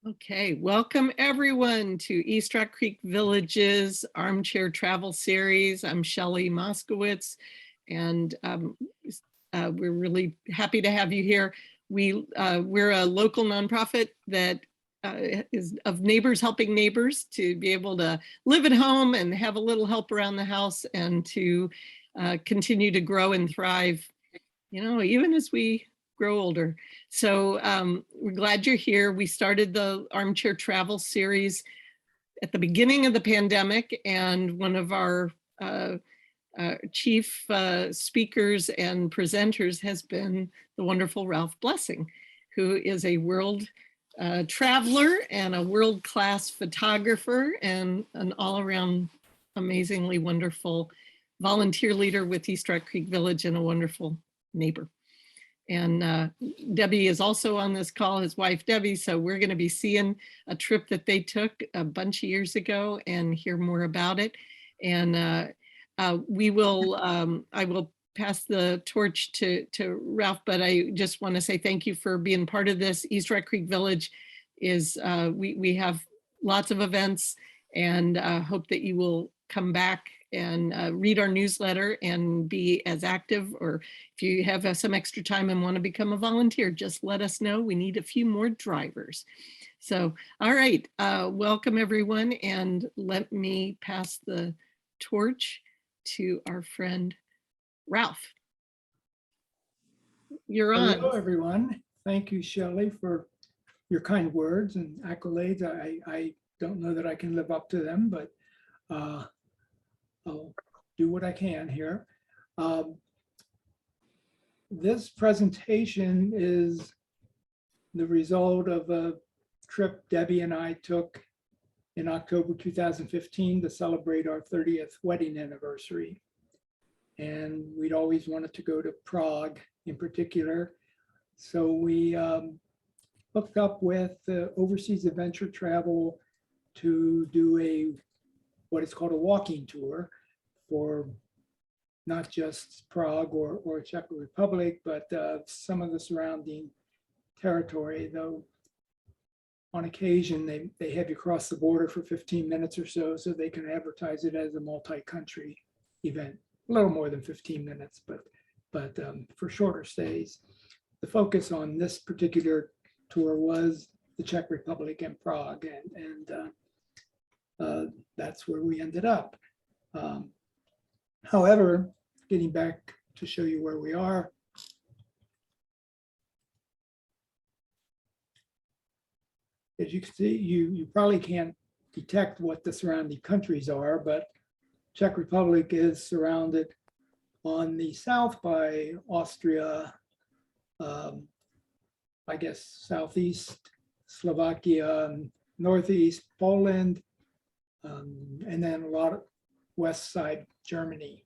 Okay, welcome everyone to East Rock Creek Village's Armchair Travel Series. I'm Shelley Moskowitz, and we're really happy to have you here. We're a local nonprofit that is of neighbors helping neighbors to be able to live at home and have a little help around the house and to continue to grow and thrive, even as we grow older. So we're glad you're here. We started the Armchair Travel Series at the beginning of the pandemic, and one of our chief speakers and presenters has been the wonderful Ralph Blessing, who is a world traveler and a world-class photographer and an all-around amazingly wonderful volunteer leader with East Rock Creek Village and a wonderful neighbor. And Debbie is also on this call, his wife Debbie, so we're going to be seeing a trip that they took a bunch of years ago and hear more about it. And I will pass the torch to Ralph, but I just want to say thank you for being part of this. East Rock Creek Village is, we have lots of events, and hope that you will come back and read our newsletter and be as active, or if you have some extra time and want to become a volunteer, just let us know. We need a few more drivers. So, all right, welcome everyone, and let me pass the torch to our friend Ralph. You're on. Hello everyone. Thank you, Shelley, for your kind words and accolades. I don't know that I can live up to them, but I'll do what I can here. This presentation is the result of a trip Debbie and I took in October 2015 to celebrate our 30th wedding anniversary. And we'd always wanted to go to Prague in particular. So we hooked up with Overseas Adventure Travel to do what is called a walking tour for not just Prague or Czech Republic, but some of the surrounding territory, though on occasion they have you cross the border for 15 minutes or so they can advertise it as a multi-country event. A little more than 15 minutes, but for shorter stays. The focus on this particular tour was the Czech Republic and Prague, and that's where we ended up. However, getting back to show you where we are, as you can see, you probably can't detect what the surrounding countries are, but Czech Republic is surrounded on the south by Austria, I guess southeast Slovakia, northeast Poland, and then a lot of west side Germany.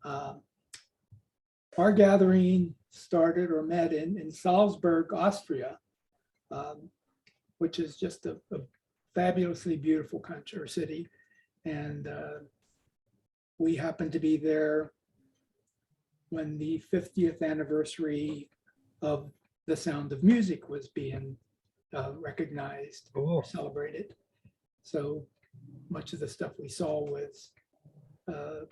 Our gathering started or met in Salzburg, Austria, which is just a fabulously beautiful country or city. And we happened to be there when the 50th anniversary of The Sound of Music was being recognized or celebrated. So much of the stuff we saw was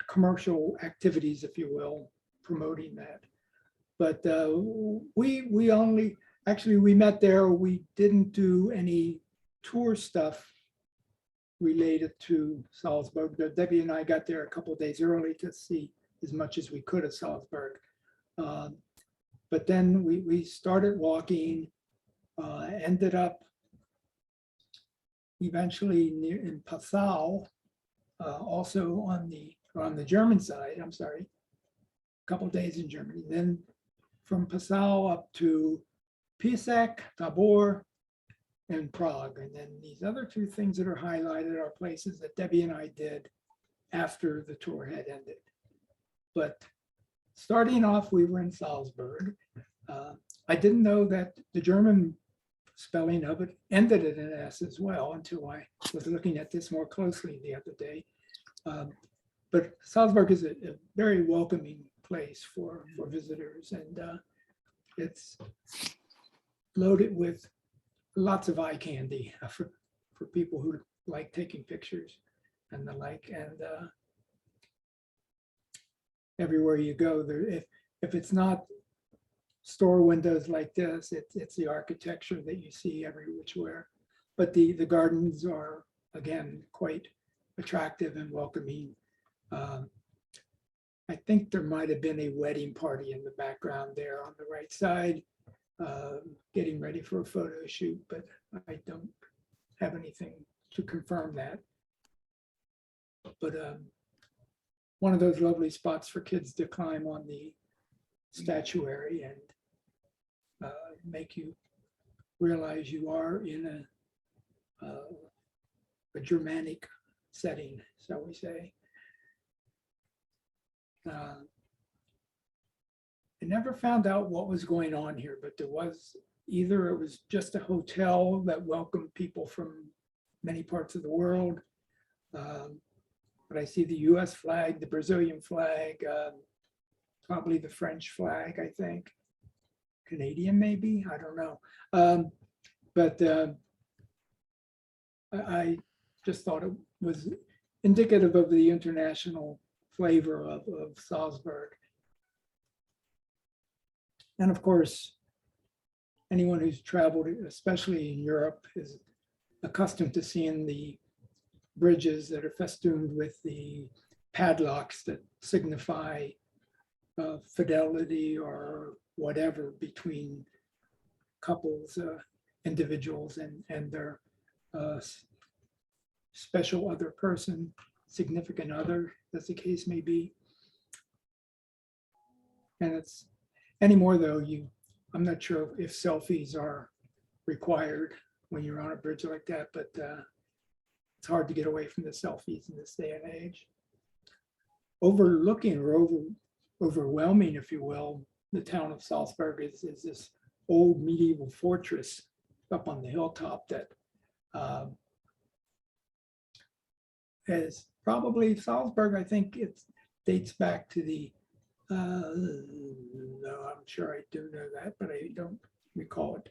commercial activities, if you will, promoting that. But we met there. We didn't do any tour stuff related to Salzburg. Debbie and I got there a couple of days early to see as much as we could of Salzburg. But then we started walking, ended up eventually in Passau, also on the German side, I'm sorry, a couple of days in Germany. Then from Passau up to Piasek, Tabor, and Prague. And then these other two things that are highlighted are places that Debbie and I did after the tour had ended. But starting off, we were in Salzburg. I didn't know that the German spelling of it ended in an S as well until I was looking at this more closely the other day. But Salzburg is a very welcoming place for visitors, and it's loaded with lots of eye candy for people who like taking pictures and the like. And everywhere you go, there, if it's not store windows like this, it's the architecture that you see every which where. But the gardens are, again, quite attractive and welcoming. I think there might have been a wedding party in the background there on the right side, getting ready for a photo shoot, but I don't have anything to confirm that. But one of those lovely spots for kids to climb on the statuary and make you realize you are in a Germanic setting, shall we say. I never found out what was going on here, but there was either it was just a hotel that welcomed people from many parts of the world. But I see the US flag, the Brazilian flag, probably the French flag, I think. Canadian, maybe, I don't know. But I just thought it was indicative of the international flavor of Salzburg. And of course, anyone who's traveled, especially in Europe, is accustomed to seeing the bridges that are festooned with the padlocks that signify fidelity or whatever between couples, individuals, and their special other person, significant other, as the case may be. And it's anymore though, I'm not sure if selfies are required when you're on a bridge like that, but it's hard to get away from the selfies in this day and age. Overlooking or overwhelming, if you will, the town of Salzburg is this old medieval fortress up on the hilltop that is probably Salzburg. I think it dates back to the, no, I'm sure I do know that, but I don't recall it.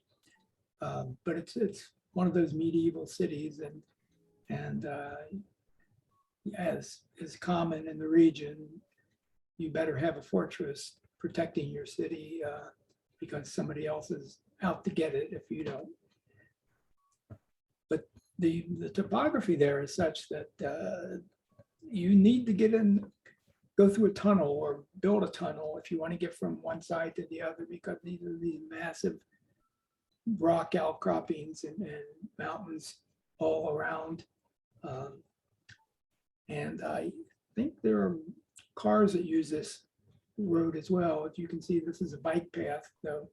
But it's one of those medieval cities, and as is common in the region, you better have a fortress protecting your city because somebody else is out to get it if you don't. But the topography there is such that you need to get in, go through a tunnel or build a tunnel if you want to get from one side to the other, because these are these massive rock outcroppings and mountains all around. And I think there are cars that use this road as well. As you can see, this is a bike path, though.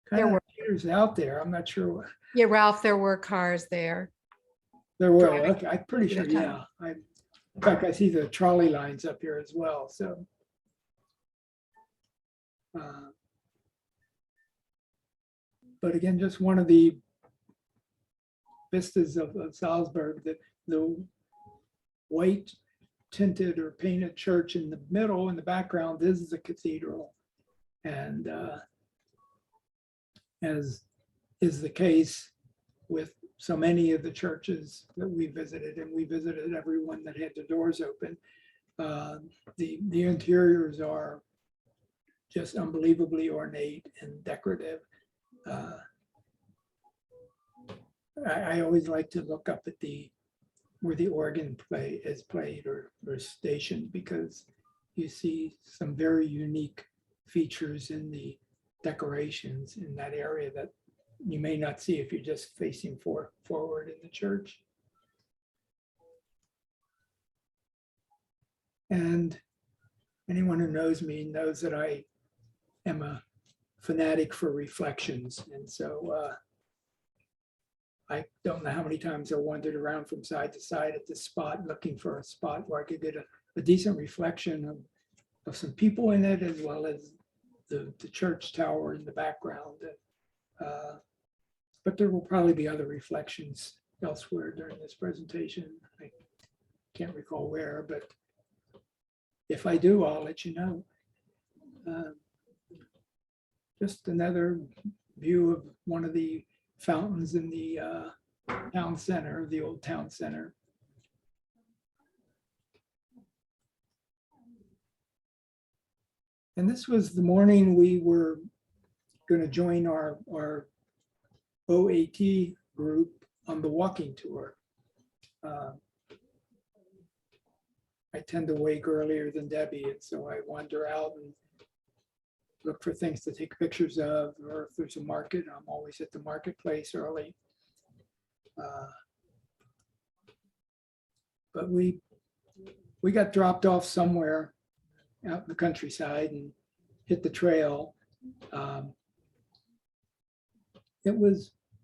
Kind of appears out there. I'm not sure what. Yeah, Ralph, there were cars there. There were. Okay, I'm pretty sure. Yeah. In fact, I see the trolley lines up here as well. So. But again, just one of the vistas of Salzburg, that the white tinted or painted church in the middle, in the background, is the cathedral. And as is the case with so many of the churches that we visited, and we visited every one that had the doors open, the interiors are just unbelievably ornate and decorative. I always like to look up at where the organ is played or stationed, because you see some very unique features in the decorations in that area that you may not see if you're just facing forward in the church. And anyone who knows me knows that I am a fanatic for reflections. And so I don't know how many times I wandered around from side to side at this spot, looking for a spot where I could get a decent reflection of some people in it, as well as the church tower in the background. But there will probably be other reflections elsewhere during this presentation. I can't recall where, but if I do, I'll let you know. Just another view of one of the fountains in the town center, the old town center. And this was the morning we were going to join our OAT group on the walking tour. I tend to wake earlier than Debbie, and so I wander out and look for things to take pictures of, or if there's a market, I'm always at the marketplace early. But we got dropped off somewhere out in the countryside and hit the trail. The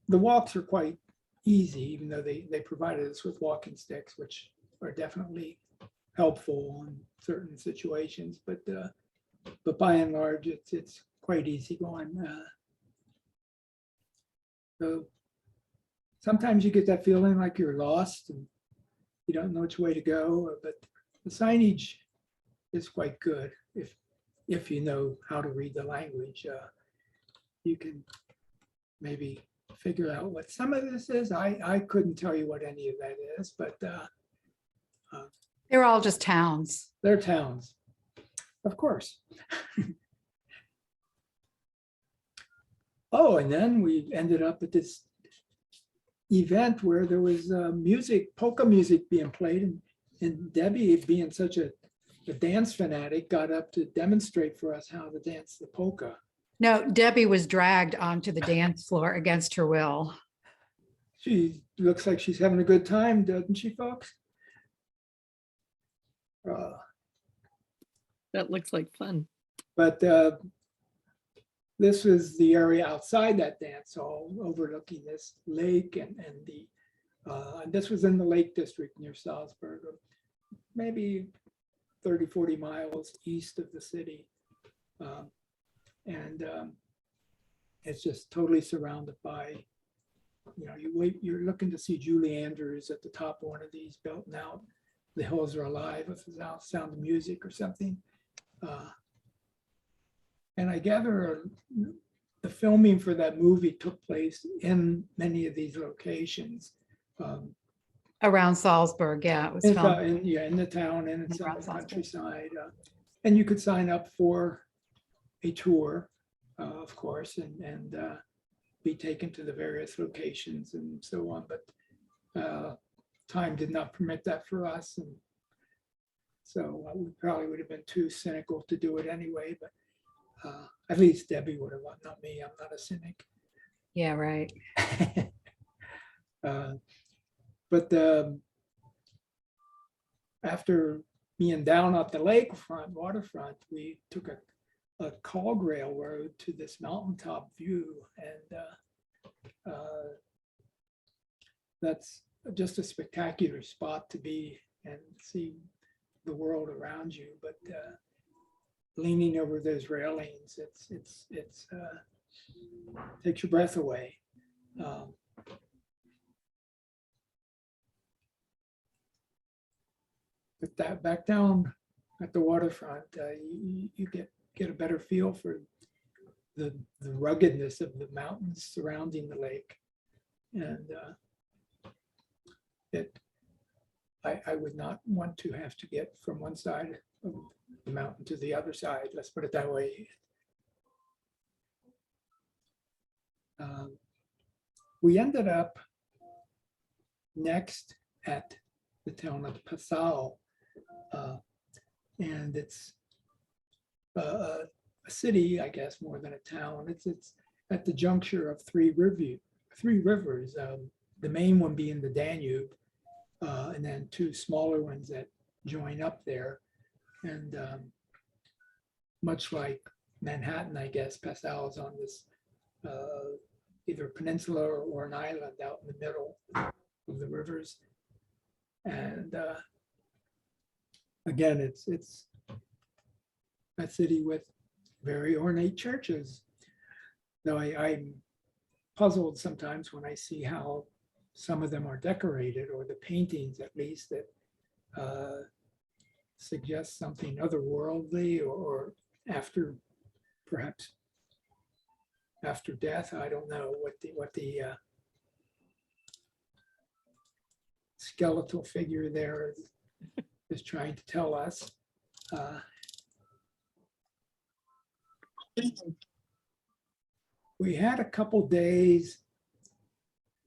walks are quite easy, even though they provided us with walking sticks, which are definitely helpful in certain situations, but by and large, it's quite easy going. So sometimes you get that feeling like you're lost and you don't know which way to go, but the signage is quite good if you know how to read the language. You can maybe figure out what some of this is. I couldn't tell you what any of that is, but They're all just towns. they're towns, of course. Oh, and then we ended up at this event where there was music, polka music being played, and Debbie, being such a dance fanatic, got up to demonstrate for us how to dance the polka. No, Debbie was dragged onto the dance floor against her will. She looks like she's having a good time, doesn't she, folks? That looks like fun. But this was the area outside that dance hall overlooking this lake, and this was in the Lake District near Salzburg, maybe 30, 40 miles east of the city. It's just totally surrounded by, you're looking to see Julie Andrews at the top of one of these belting out "The Hills Are Alive" with the Sound of Music or something. And I gather the filming for that movie took place in many of these locations. Around Salzburg, yeah, it was In filmed. the town and in some Around of the Salzburg. countryside. And you could sign up for a tour, of course, and be taken to the various locations and so on. But time did not permit that for us. And so we probably would have been too cynical to do it anyway. But at least Debbie would have, not me. I'm not a cynic. Yeah, right. But after being down at the lakefront, waterfront, we took a cog railroad to this mountaintop view. And that's just a spectacular spot to be and see the world around you. But leaning over those railings, it's takes your breath away. But that back down at the waterfront, you get a better feel for the ruggedness of the mountains surrounding the lake. And I would not want to have to get from one side of the mountain to the other side. Let's put it that way. We ended up next at the town of Passau. And it's a city, I guess, more than a town. It's at the juncture of three rivers, the main one being the Danube, and then two smaller ones that join up there. And much like Manhattan, I guess, Passau is on this either a peninsula or an island out in the middle of the rivers. And again, it's a city with very ornate churches. Though I'm puzzled sometimes when I see how some of them are decorated, or the paintings at least, that suggest something otherworldly or after perhaps after death. I don't know what the skeletal figure there is trying to tell us. We had a couple days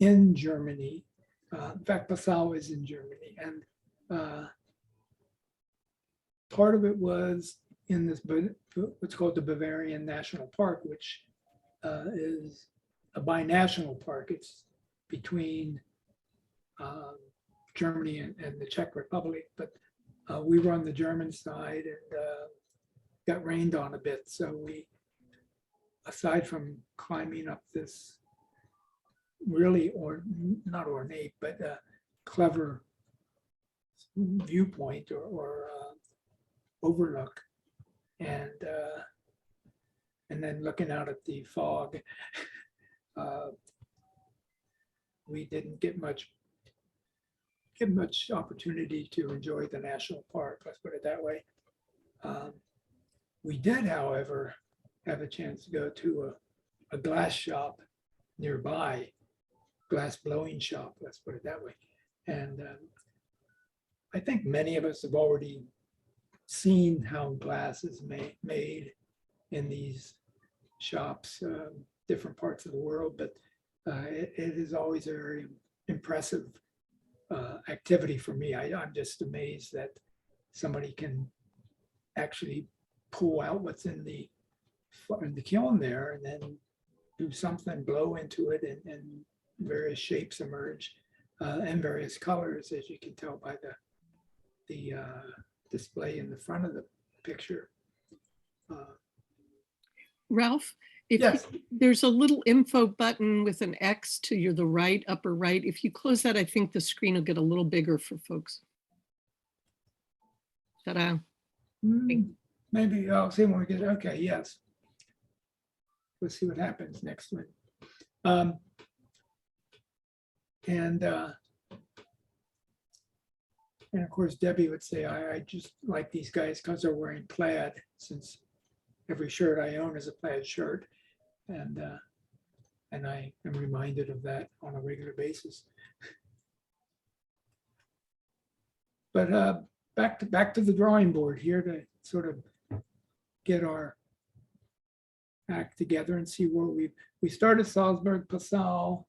in Germany. In fact, Passau is in Germany, and part of it was in this what's called the Bavarian National Park, which is a binational park. It's between Germany and the Czech Republic, but we were on the German side and got rained on a bit. So we, aside from climbing up this really, or not ornate, but clever viewpoint or overlook, and then looking out at the fog, we didn't get much opportunity to enjoy the national park. Let's put it that way. We did, however, have a chance to go to a glass shop nearby, glass blowing shop. Let's put it that way. And I think many of us have already seen how glass is made in these shops, different parts of the world, but it is always a very impressive activity for me. I'm just amazed that somebody can actually pull out what's in the kiln there and then do something, blow into it, and various shapes emerge and various colors, as you can tell by the display in the front of the picture. Ralph, if Yes. there's a little info button with an X to the right, upper right. If you close that, I think the screen will get a little bigger for folks. Ta-da. Maybe I'll see when we get, okay, yes. Let's see what happens next one. And of course, Debbie would say, I just like these guys because they're wearing plaid, since every shirt I own is a plaid shirt. And I am reminded of that on a regular basis. But back to the drawing board here to sort of get our act together and see where we started Salzburg, Passau,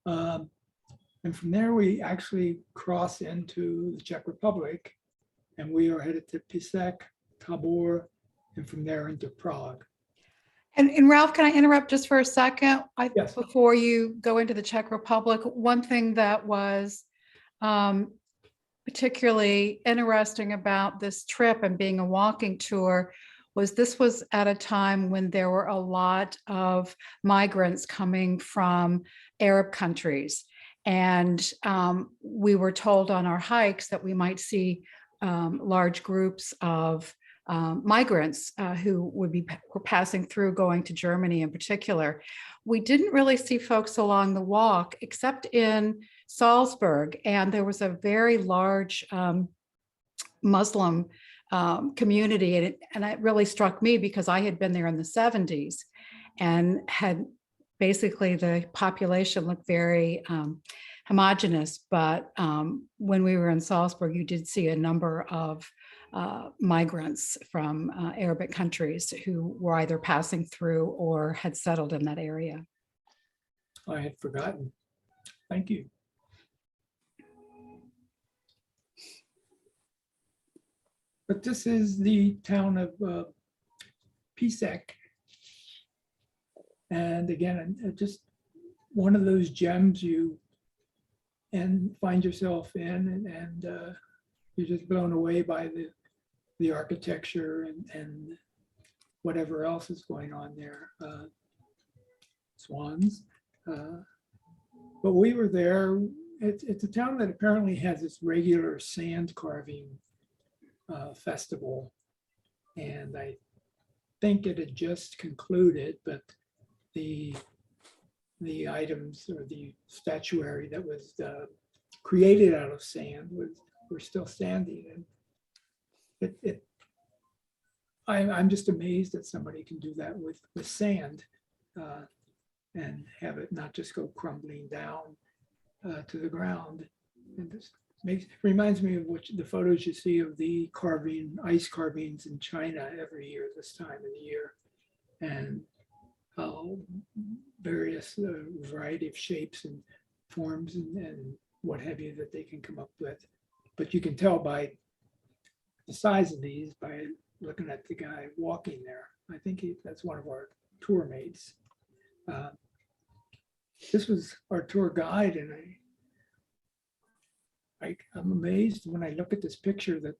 and from there we actually cross into the Czech Republic, and we are headed to Písek, Tábor, and from there into Prague. And Ralph, can I interrupt just for a second? Yes. Before you go into the Czech Republic, one thing that was particularly interesting about this trip and being a walking tour was this was at a time when there were a lot of migrants coming from Arab countries. And we were told on our hikes that we might see large groups of migrants who were passing through, going to Germany in particular. We didn't really see folks along the walk except in Salzburg, and there was a very large Muslim community, and it really struck me because I had been there in the 70s and had basically the population looked very homogenous, but when we were in Salzburg, you did see a number of migrants from Arabic countries who were either passing through or had settled in that area. I had forgotten. Thank you. But this is the town of Písek. And again, just one of those gems you find yourself in, and you're just blown away by the architecture and whatever else is going on there. Swans. But we were there. It's a town that apparently has this regular sand carving festival. And I think it had just concluded, but the items or the statuary that was created out of sand were still standing. And I'm just amazed that somebody can do that with sand. and have it not just go crumbling down to the ground. And this reminds me of the photos you see of the ice carvings in China every year this time of the year, and various variety of shapes and forms and what have you that they can come up with. But you can tell by the size of these by looking at the guy walking there. I think that's one of our tour mates. This was our tour guide, and I'm amazed when I look at this picture that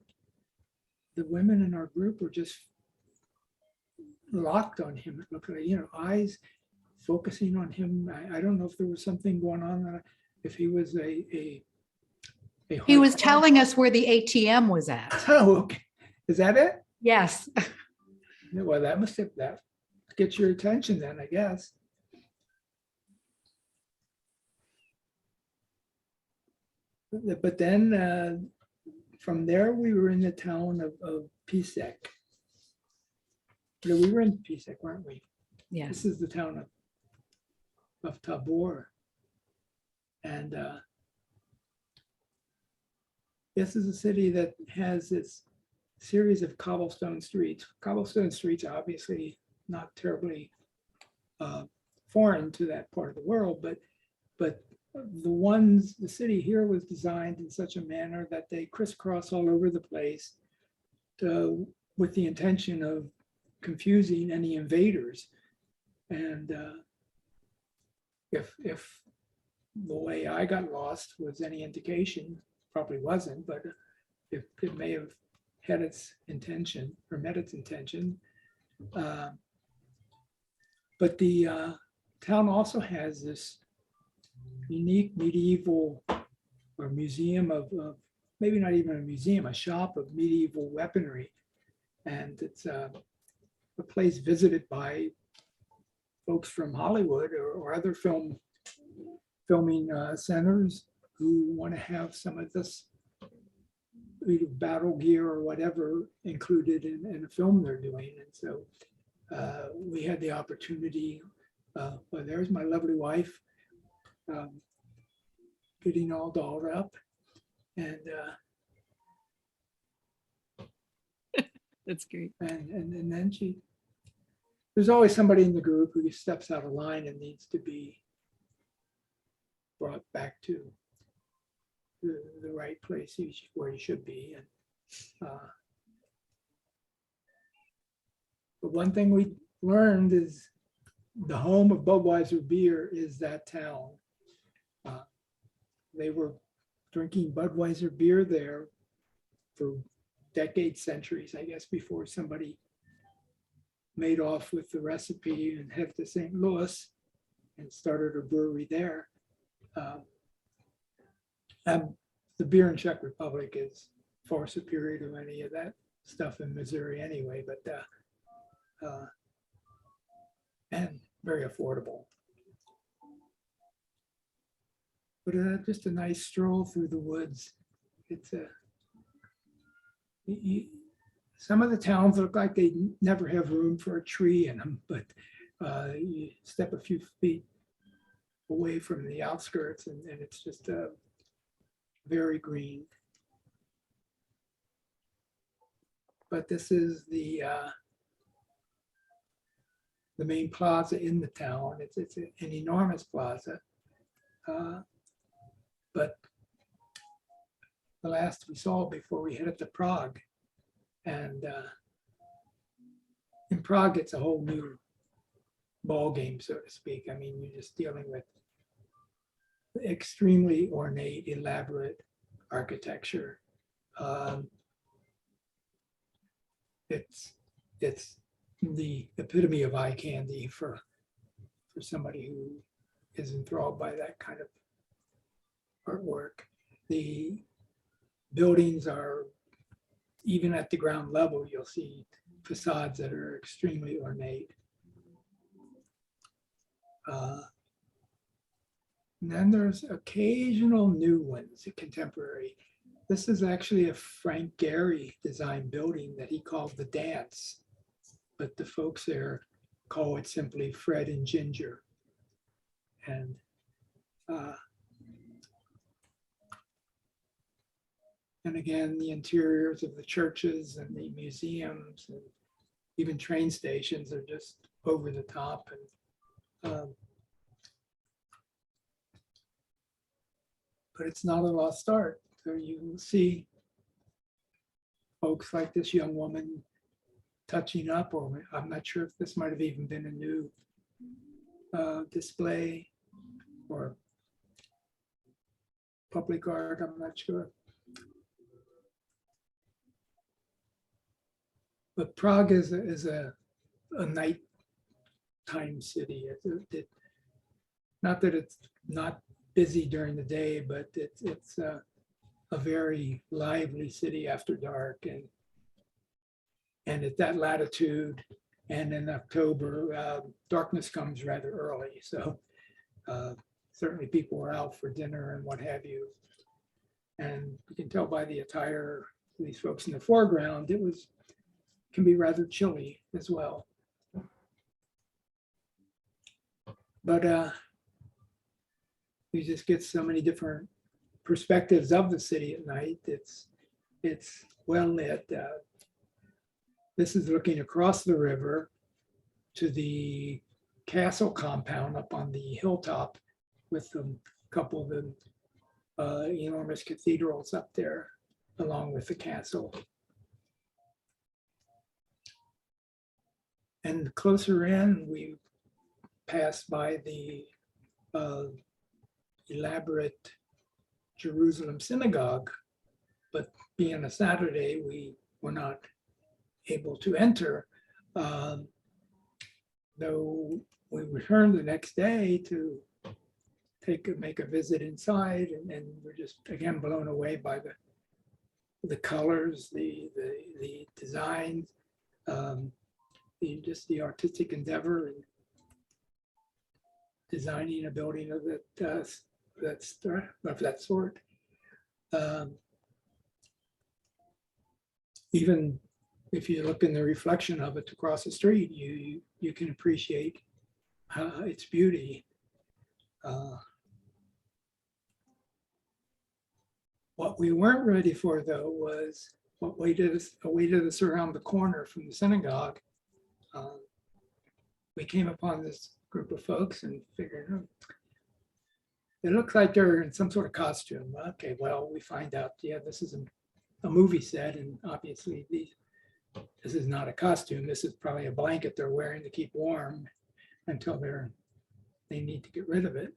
the women in our group were just locked on him. It looked like, eyes focusing on him. I don't know if there was something going on, if he was a He was telling us where the ATM was at. Oh, okay. Is that it? Yes. Well, that gets your attention then, I guess. But then from there, we were in the town of Písek. We were in Písek, weren't we? Yes. This is the town of Tabor. And this is a city that has this series of cobblestone streets. Cobblestone streets, obviously not terribly foreign to that part of the world, but the city here was designed in such a manner that they crisscross all over the place with the intention of confusing any invaders. And if the way I got lost was any indication, probably wasn't, but it may have had its intention or met its intention. But the town also has this unique medieval or museum of maybe not even a museum, a shop of medieval weaponry. And it's a place visited by folks from Hollywood or other filming centers who want to have some of this battle gear or whatever included in a film they're doing. And so we had the opportunity, well, there's my lovely wife, getting all dolled up. And That's great. And then there's always somebody in the group who steps out of line and needs to be brought back to the right place where he should be. And but one thing we learned is the home of Budweiser beer is that town. They were drinking Budweiser beer there for decades, centuries, I guess, before somebody made off with the recipe and headed to St. Louis and started a brewery there. And the beer in Czech Republic is far superior to any of that stuff in Missouri anyway, but and very affordable. But just a nice stroll through the woods. It's some of the towns look like they never have room for a tree in them, but you step a few feet away from the outskirts and it's just very green. But this is the main plaza in the town. It's an enormous plaza. But the last we saw before we headed to Prague. And in Prague, it's a whole new ball game, so to speak. I mean, you're just dealing with extremely ornate, elaborate architecture. It's the epitome of eye candy for somebody who is enthralled by that kind of artwork. The buildings are, even at the ground level, you'll see facades that are extremely ornate. And then there's occasional new ones, contemporary. This is actually a Frank Gehry designed building that he called the Dance. But the folks there call it simply Fred and Ginger. And again, the interiors of the churches and the museums and even train stations are just over the top. And but it's not a lost art. So you see folks like this young woman touching up, or I'm not sure if this might have even been a new display or public art, I'm not sure. But Prague is a nighttime city. Not that it's not busy during the day, but it's a very lively city after dark. And at that latitude and in October, darkness comes rather early. So certainly people are out for dinner and what have you. And you can tell by the attire of these folks in the foreground, can be rather chilly as well. But you just get so many different perspectives of the city at night. It's well lit. This is looking across the river to the castle compound up on the hilltop with a couple of the enormous cathedrals up there along with the castle. And closer in, we passed by the elaborate Jerusalem synagogue, but being a Saturday, we were not able to enter, though we returned the next day to make a visit inside, and we're just again blown away by the colors, the designs, just the artistic endeavor in designing a building of that sort. Even if you look in the reflection of it across the street, you can appreciate its beauty. What we weren't ready for, though, was what awaited us around the corner from the synagogue. We came upon this group of folks and figured, it looks like they're in some sort of costume. Okay, well, we find out, yeah, this is a movie set, and obviously this is not a costume. This is probably a blanket they're wearing to keep warm until they need to get rid of it.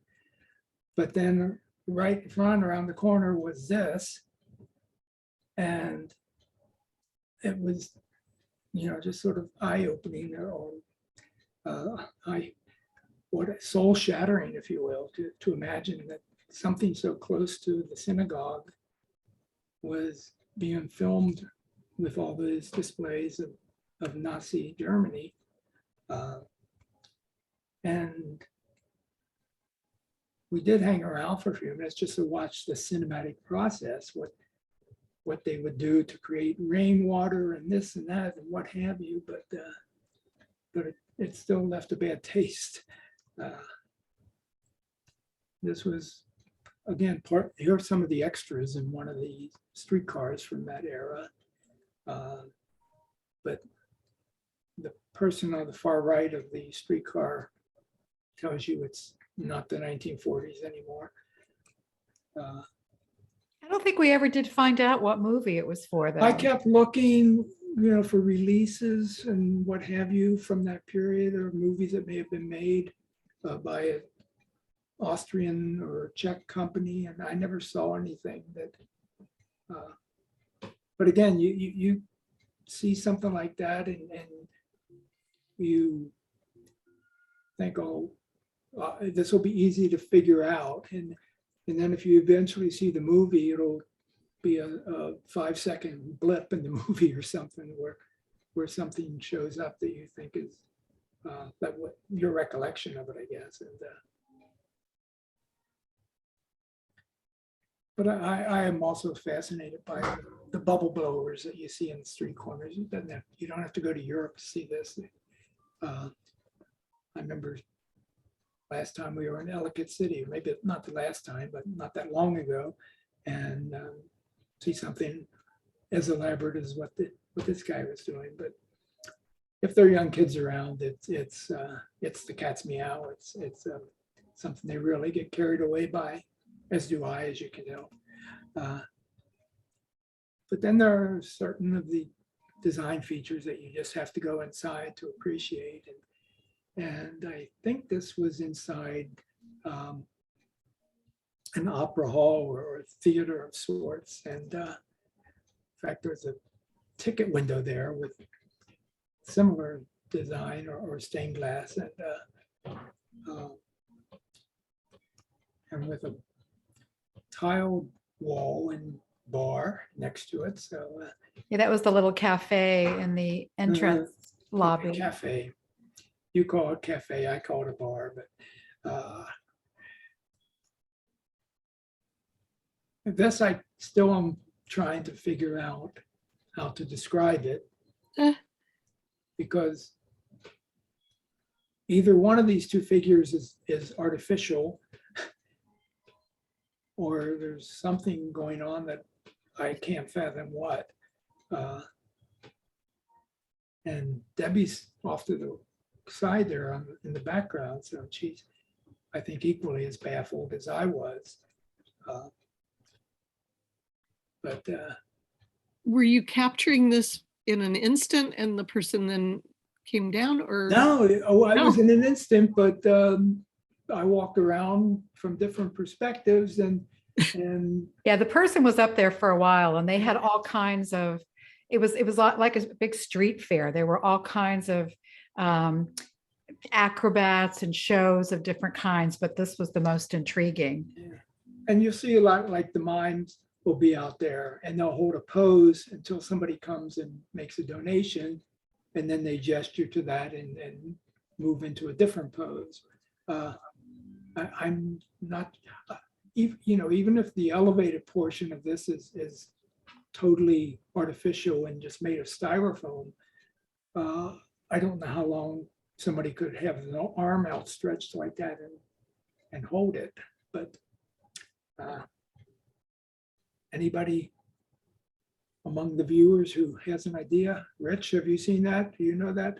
But then right in front around the corner was this, and it was, just sort of eye-opening or soul-shattering, if you will, to imagine that something so close to the synagogue was being filmed with all these displays of Nazi Germany. And we did hang around for a few minutes just to watch the cinematic process, what they would do to create rainwater and this and that and what have you, but it still left a bad taste. This was, again, here are some of the extras in one of the streetcars from that era. But the person on the far right of the streetcar tells you it's not the 1940s anymore. I don't think we ever did find out what movie it was for, though. I kept looking, for releases and what have you from that period, or movies that may have been made by an Austrian or Czech company, and I never saw anything that. But again, you see something like that, and you think, oh, this will be easy to figure out, and then if you eventually see the movie, it'll be a 5-second blip in the movie or something where something shows up that you think is that what your recollection of it, I guess. And but I am also fascinated by the bubble blowers that you see in the street corners. You don't have to go to Europe to see this. I remember last time we were in Ellicott City, maybe not the last time, but not that long ago, and see something as elaborate as what this guy was doing. But if there are young kids around, it's the cat's meow. It's something they really get carried away by, as do I, as you can tell. But then there are certain of the design features that you just have to go inside to appreciate. And I think this was inside an opera hall or a theater of sorts. And in fact, there's a ticket window there with similar design or stained glass, and with a tiled wall and bar next to it. So Yeah, that was the little cafe in the entrance lobby. cafe. You call it cafe, I call it a bar, but this I still am trying to figure out how to describe it, because either one of these two figures is artificial, or there's something going on that I can't fathom what. And Debbie's off to the side there in the background, so she's, I think, equally as baffled as I was. But Were you capturing this in an instant and the person then came down, or? no, I No. was in an instant, but I walked around from different perspectives and Yeah, the person was up there for a while and they had all kinds of, it was like a big street fair. There were all kinds of acrobats and shows of different kinds, but this was the most intriguing. yeah. And you'll see a lot, like the mimes will be out there and they'll hold a pose until somebody comes and makes a donation, and then they gesture to that and move into a different pose. I'm not, even if the elevated portion of this is totally artificial and just made of styrofoam, I don't know how long somebody could have an arm outstretched like that and hold it. But anybody among the viewers who has an idea? Rich, have you seen that? Do you know that?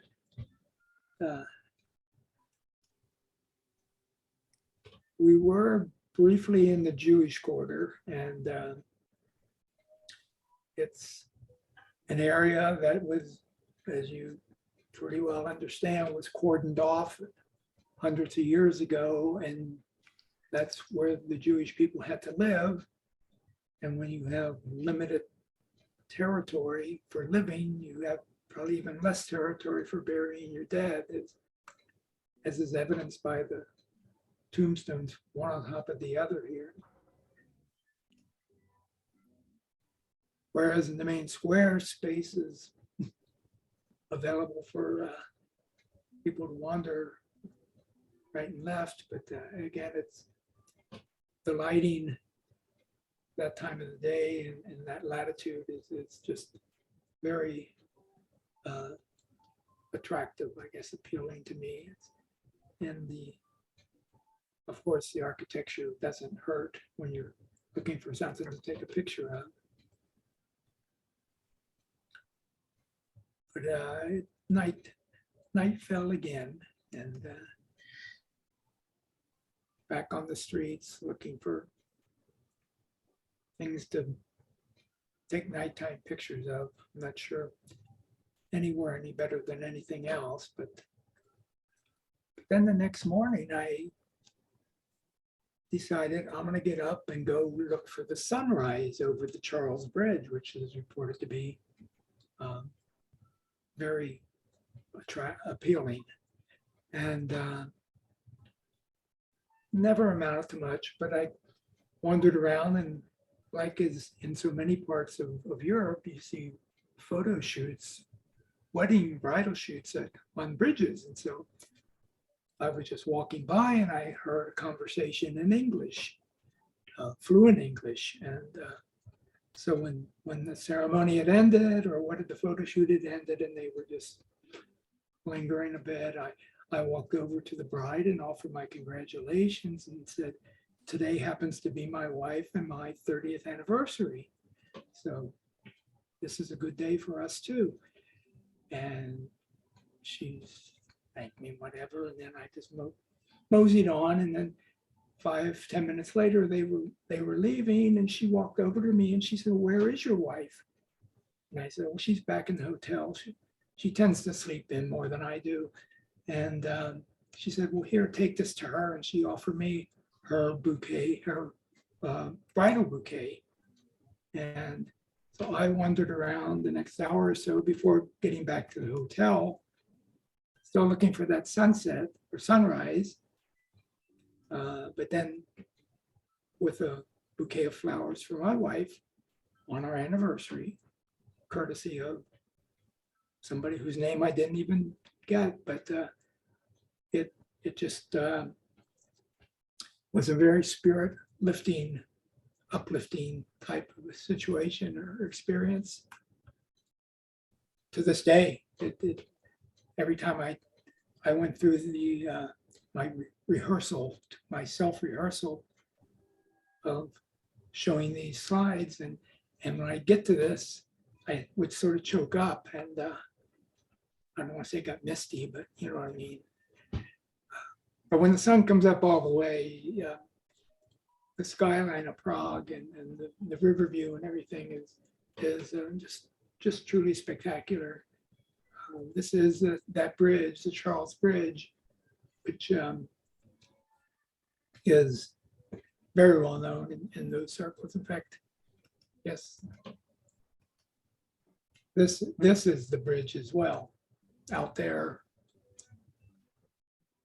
We were briefly in the Jewish quarter, and it's an area that was, as you pretty well understand, was cordoned off hundreds of years ago, and that's where the Jewish people had to live. And when you have limited territory for living, you have probably even less territory for burying your dead, as is evidenced by the tombstones, one on top of the other here. Whereas in the main square, space is available for people to wander right and left. But again, it's the lighting that time of the day and that latitude is just very attractive, I guess, appealing to me. And of course, the architecture doesn't hurt when you're looking for something to take a picture of. But night fell again, and back on the streets looking for things to take nighttime pictures of. I'm not sure anywhere any better than anything else, but then the next morning I decided I'm going to get up and go look for the sunrise over the Charles Bridge, which is reported to be very appealing, and never amounted to much, but I wandered around, and like is in so many parts of Europe, you see photo shoots, wedding bridal shoots on bridges. And so I was just walking by and I heard a conversation in English, fluent English. And so when the ceremony had ended, or when the photo shoot had ended and they were just lingering a bit, I walked over to the bride and offered my congratulations and said, today happens to be my wife and my 30th anniversary. So this is a good day for us too. And she thanked me, whatever. And then I just moseyed on. And then 5-10 minutes later, they were leaving, and she walked over to me and she said, where is your wife? And I said, well, she's back in the hotel. She tends to sleep in more than I do. And she said, well, here, take this to her. And she offered me her bouquet, her bridal bouquet. And so I wandered around the next hour or so before getting back to the hotel, still looking for that sunset or sunrise. But then with a bouquet of flowers for my wife on our anniversary, courtesy of somebody whose name I didn't even get, but it just was a very spirit lifting, uplifting type of a situation or experience. To this day, every time I went through my rehearsal, my self-rehearsal of showing these slides, and when I get to this, I would sort of choke up, and I don't want to say it got misty, but you know what I mean. But when the sun comes up all the way, the skyline of Prague and the river view and everything is just truly spectacular. This is that bridge, the Charles Bridge, which is very well known in those circles. In fact, yes, this is the bridge as well, out there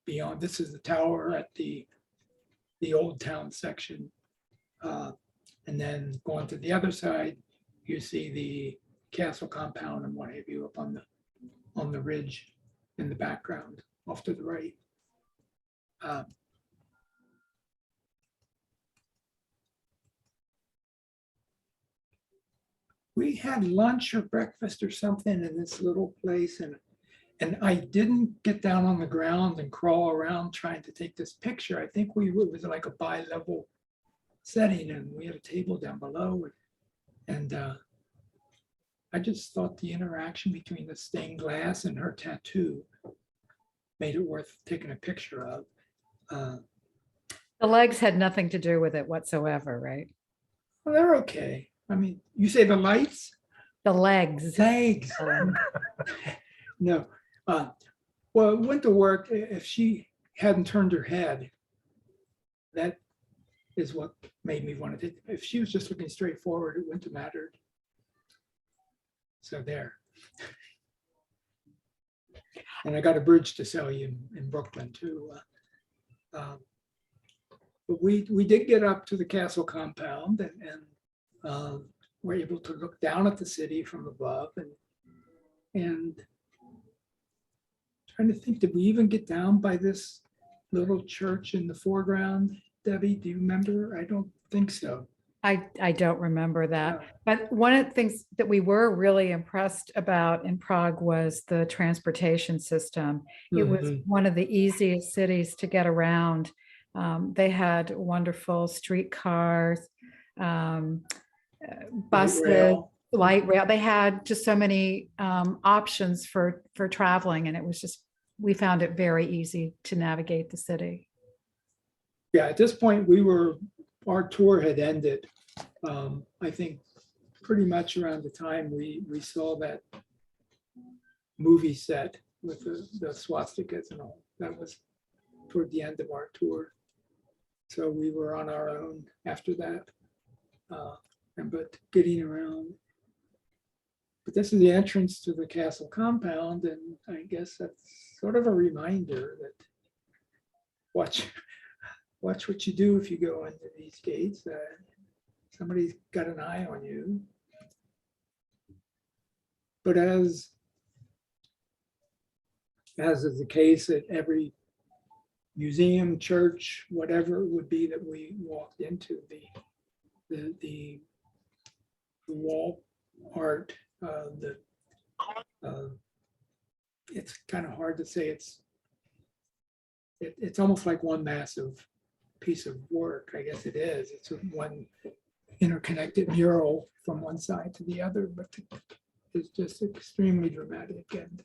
beyond. This is the tower at the old town section. And then going to the other side, you see the castle compound and what have you up on the ridge in the background off to the right. We had lunch or breakfast or something in this little place, and I didn't get down on the ground and crawl around trying to take this picture. I think it was like a bi-level setting, and we had a table down below, and I just thought the interaction between the stained glass and her tattoo made it worth taking a picture of. The legs had nothing to do with it whatsoever, right? Well, they're okay. I mean, you say the lights? The legs. Legs. No. Well, it wouldn't have worked if she hadn't turned her head. That is what made me want to. If she was just looking straight forward, it wouldn't have mattered. So there. And I got a bridge to sell you in Brooklyn too. But we did get up to the castle compound, and we're able to look down at the city from above, and trying to think, did we even get down by this little church in the foreground? Debbie, do you remember? I don't think so. I don't remember that. Yeah. But one of the things that we were really impressed about in Prague was the transportation system. It was one of the easiest cities to get around. They had wonderful streetcars, buses, light rail. They had just so many options for traveling, and it was just, we found it very easy to navigate the city. Yeah, at this point, our tour had ended. I think pretty much around the time we saw that movie set with the swastikas and all. That was toward the end of our tour. So we were on our own after that. But getting around. But this is the entrance to the castle compound, and I guess that's sort of a reminder that watch what you do if you go into these gates. Somebody's got an eye on you. But as is the case at every museum, church, whatever it would be that we walked into, the wall art, it's kind of hard to say it's it's almost like one massive piece of work. I guess it is. It's one interconnected mural from one side to the other, but it's just extremely dramatic. And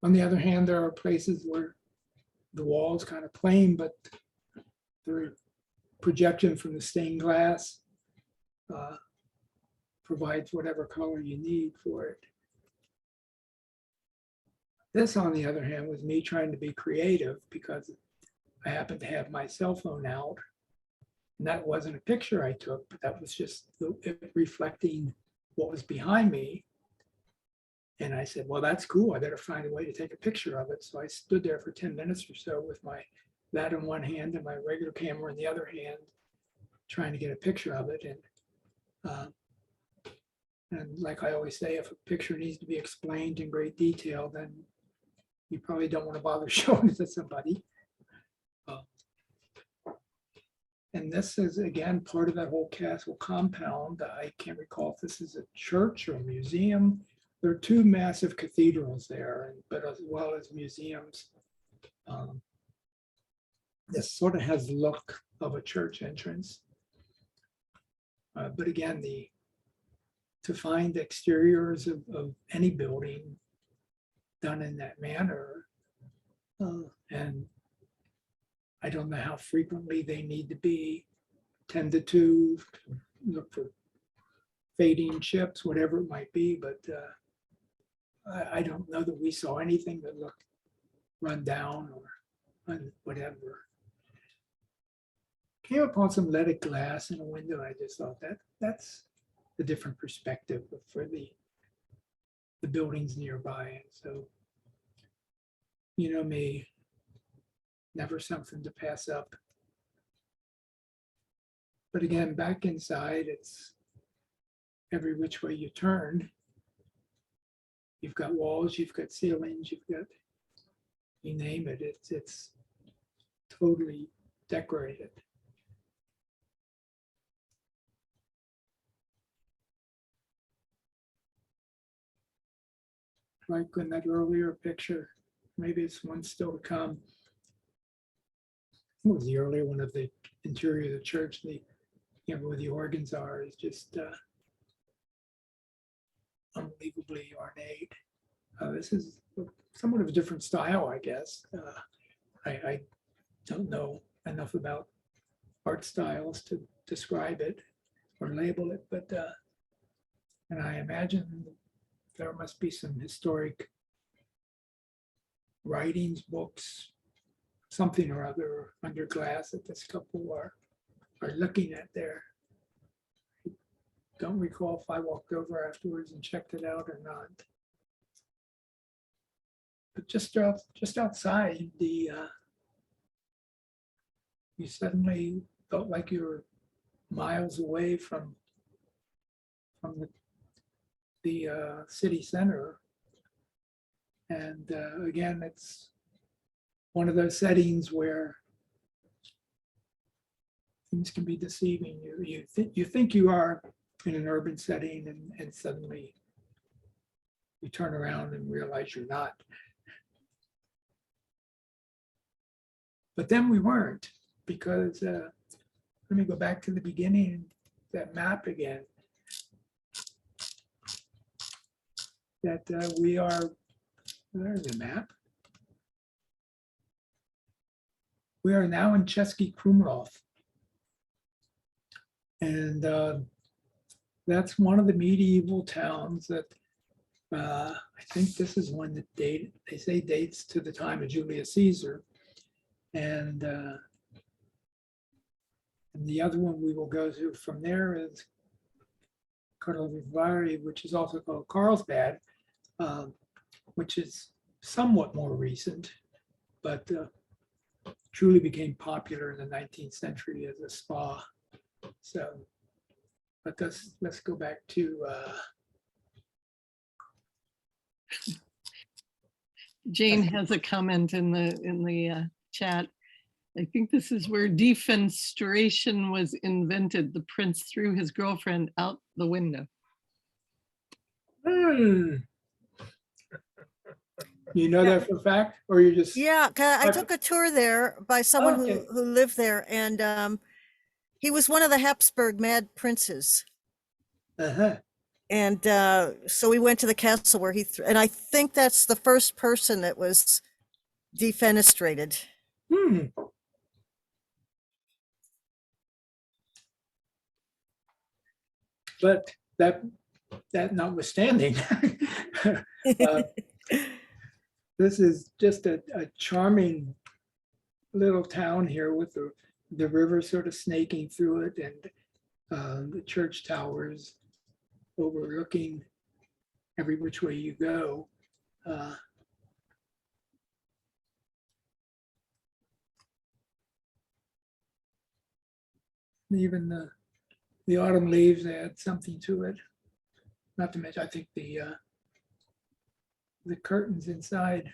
on the other hand, there are places where the wall's kind of plain, but the projection from the stained glass provides whatever color you need for it. This, on the other hand, was me trying to be creative because I happened to have my cell phone out. And that wasn't a picture I took, but that was just it reflecting what was behind me. And I said, well, that's cool. I better find a way to take a picture of it. So I stood there for 10 minutes or so with that in one hand and my regular camera in the other hand, trying to get a picture of it. And like I always say, if a picture needs to be explained in great detail, then you probably don't want to bother showing it to somebody. And this is, again, part of that whole castle compound. I can't recall if this is a church or a museum. There are two massive cathedrals there, but as well as museums. This sort of has the look of a church entrance. But again, to find exteriors of any building done in that manner, and I don't know how frequently they need to be tended to, look for fading chips, whatever it might be, but I don't know that we saw anything that looked run down or whatever. Came upon some leaded glass in a window. I just thought that's a different perspective for the buildings nearby. And so, you know me, never something to pass up. But again, back inside, it's every which way you turn. You've got walls, you've got ceilings, you've got, you name it, it's totally decorated. Like in that earlier picture, maybe it's one still to come. It was the earlier one of the interior of the church, where the organs are, is just unbelievably ornate. This is somewhat of a different style, I guess. I don't know enough about art styles to describe it or label it, but and I imagine there must be some historic writings, books, something or other under glass that this couple are looking at there. I don't recall if I walked over afterwards and checked it out or not. But just outside, you suddenly felt like you were miles away from the city center. And again, it's one of those settings where things can be deceiving. You think you are in an urban setting, and suddenly you turn around and realize you're not. But then we weren't, because let me go back to the beginning, that map again. That we are, there's the map. We are now in Český Krumlov. And that's one of the medieval towns that I think this is one that they say dates to the time of Julius Caesar. And the other one we will go to from there is Karlovy, which is also called Carlsbad, which is somewhat more recent, but truly became popular in the 19th century as a spa. So, but let's go back to Jane has a comment in the chat. I think this is where defenestration was invented. The prince threw his girlfriend out the window. You know that for a fact, or you just? Yeah, I took a tour there by someone Okay. who lived there, and he was one of the Habsburg mad princes. Uh-huh. And so we went to the castle where and I think that's the first person that was defenestrated. Hmm. But that notwithstanding, this is just a charming little town here with the river sort of snaking through it, and the church towers overlooking every which way you go. Even the autumn leaves add something to it. Not to mention, I think the curtains inside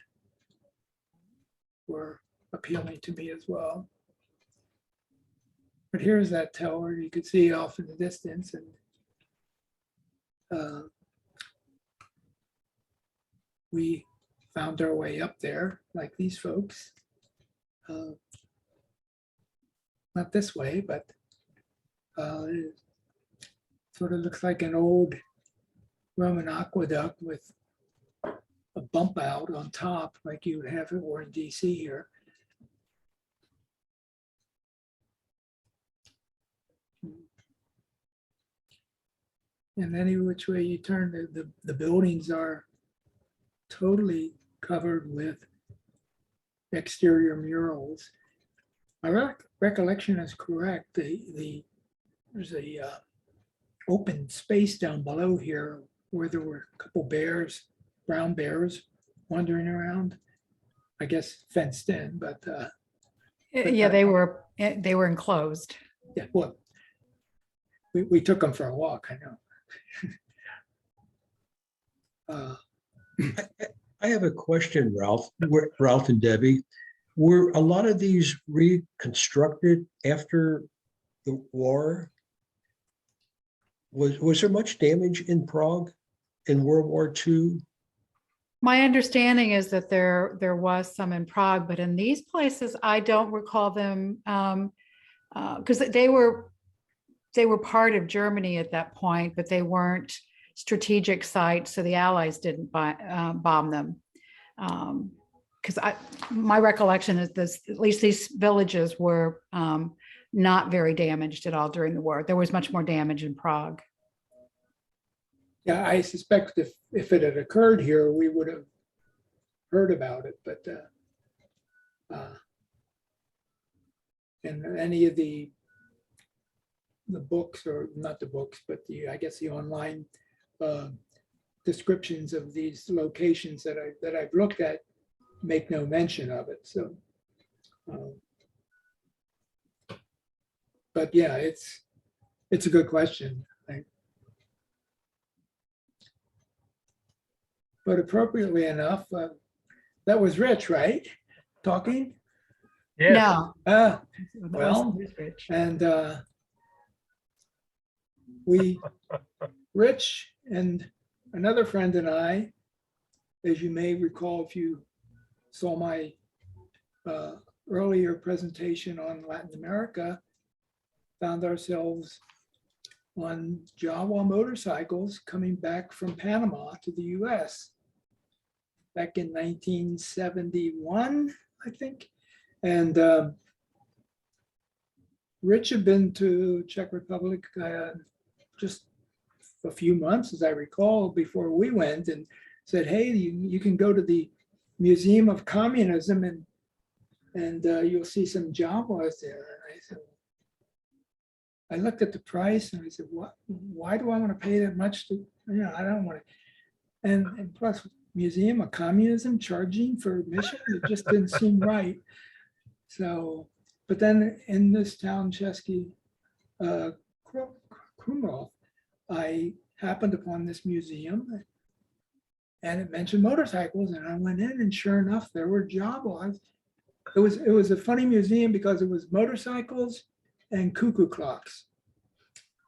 were appealing to me as well. But here's that tower you could see off in the distance, and we found our way up there like these folks. Not this way, but it sort of looks like an old Roman aqueduct with a bump out on top, like you would have if it were in DC here. And any which way you turn, the buildings are totally covered with exterior murals. My recollection is correct. There's a open space down below here where there were a couple bears, brown bears wandering around. I guess fenced in, but Yeah, they were enclosed. yeah, well, we took them for a walk, I know. I have a question, Ralph and Debbie. Were a lot of these reconstructed after the war? Was there much damage in Prague in World War II? My understanding is that there was some in Prague, but in these places, I don't recall them because they were part of Germany at that point, but they weren't strategic sites, so the Allies didn't bomb them. Because my recollection is this, at least these villages were not very damaged at all during the war. There was much more damage in Prague. Yeah, I suspect if it had occurred here, we would have heard about it, but and any of the books, or not the books, but I guess the online descriptions of these locations that I've looked at make no mention of it. So, but yeah, it's a good question. But appropriately enough, that was Rich, right? Talking? No. Well, Rich. and Rich and another friend and I, as you may recall, if you saw my earlier presentation on Latin America, found ourselves on Jawa motorcycles coming back from Panama to the US back in 1971, I think. And Rich had been to Czech Republic just a few months, as I recall, before we went, and said, hey, you can go to the Museum of Communism and you'll see some Jawas there. And I said, I looked at the price and I said, what? Why do I want to pay that much to, I don't want to. And plus, Museum of Communism charging for admission, it just didn't seem right. So, but then in this town, Chesky, Krumlov, I happened upon this museum and it mentioned motorcycles, and I went in, and sure enough, there were Jawas. It was a funny museum because it was motorcycles and cuckoo clocks.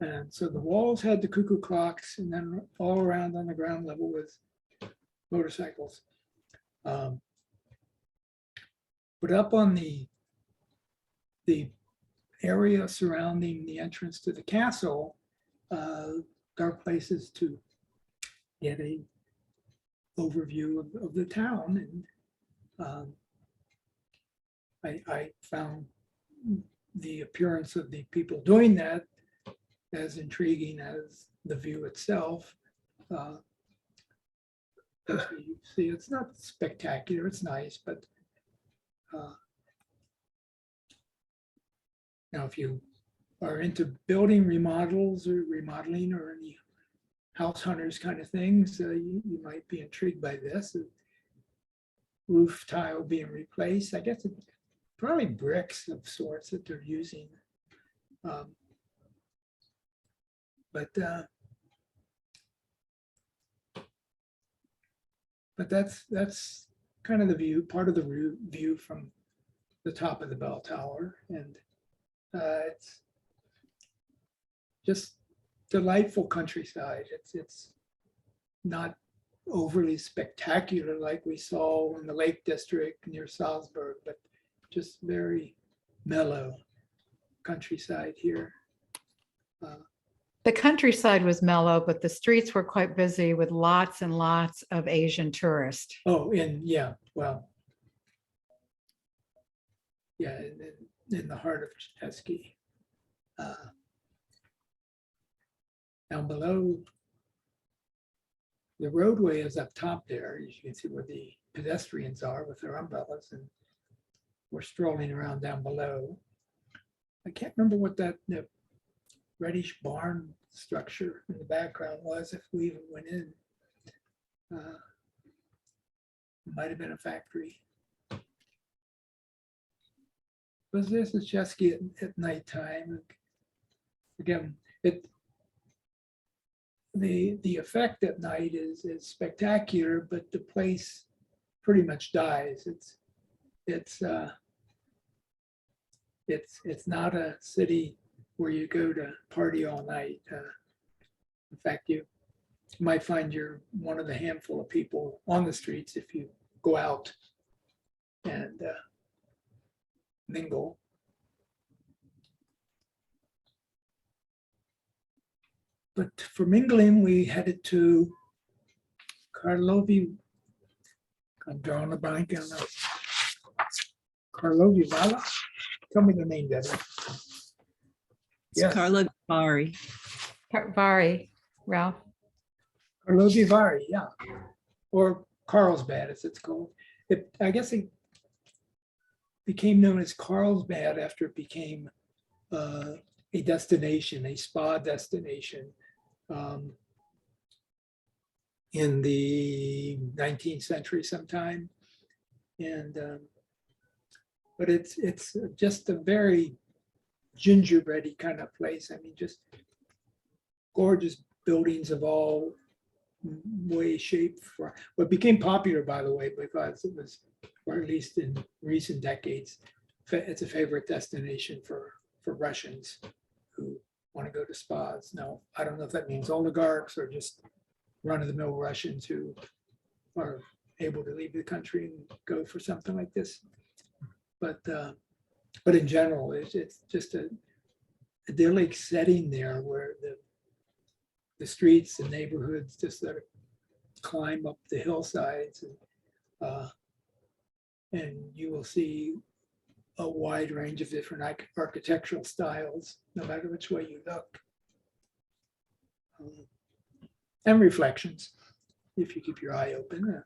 And so the walls had the cuckoo clocks, and then all around on the ground level was motorcycles. But up on the area surrounding the entrance to the castle, there are places to get a overview of the town. And I found the appearance of the people doing that as intriguing as the view itself. As you see, it's not spectacular, it's nice, but now if you are into building remodels or remodeling or any house hunters kind of things, you might be intrigued by this. Roof tile being replaced. I guess it's probably bricks of sorts that they're using. But that's kind of the view, part of the view from the top of the bell tower. And it's just delightful countryside. It's not overly spectacular like we saw in the Lake District near Salzburg, but just very mellow countryside here. The countryside was mellow, but the streets were quite busy with lots and lots of Asian tourists. Oh, and yeah, well, yeah, in the heart of Chesky. Down below, the roadway is up top there. You can see where the pedestrians are with their umbrellas, and we're strolling around down below. I can't remember what that reddish barn structure in the background was, if we even went in. Might have been a factory. But this is Chesky at nighttime. Again, the effect at night is spectacular, but the place pretty much dies. It's not a city where you go to party all night. In fact, you might find you're one of the handful of people on the streets if you go out and mingle. But for mingling, we headed to Karlovy. I'm drawing a blank on that. Karlovy Vary. Tell me the name, Debbie. It's Carla Bari. Vari, Ralph. Karlovy Vary, yeah. Or Carlsbad, as it's called. I guess it became known as Carlsbad after it became a destination, a spa destination in the 19th century sometime. And but it's just a very gingerbready kind of place. I mean, just gorgeous buildings of all way, shape. For what became popular, by the way, because it was, or at least in recent decades, it's a favorite destination for Russians who want to go to spas. Now, I don't know if that means oligarchs or just run-of-the-mill Russians who are able to leave the country and go for something like this. But in general, it's just a idyllic setting there where the streets and neighborhoods just sort of climb up the hillsides, and you will see a wide range of different architectural styles, no matter which way you look. And reflections, if you keep your eye open.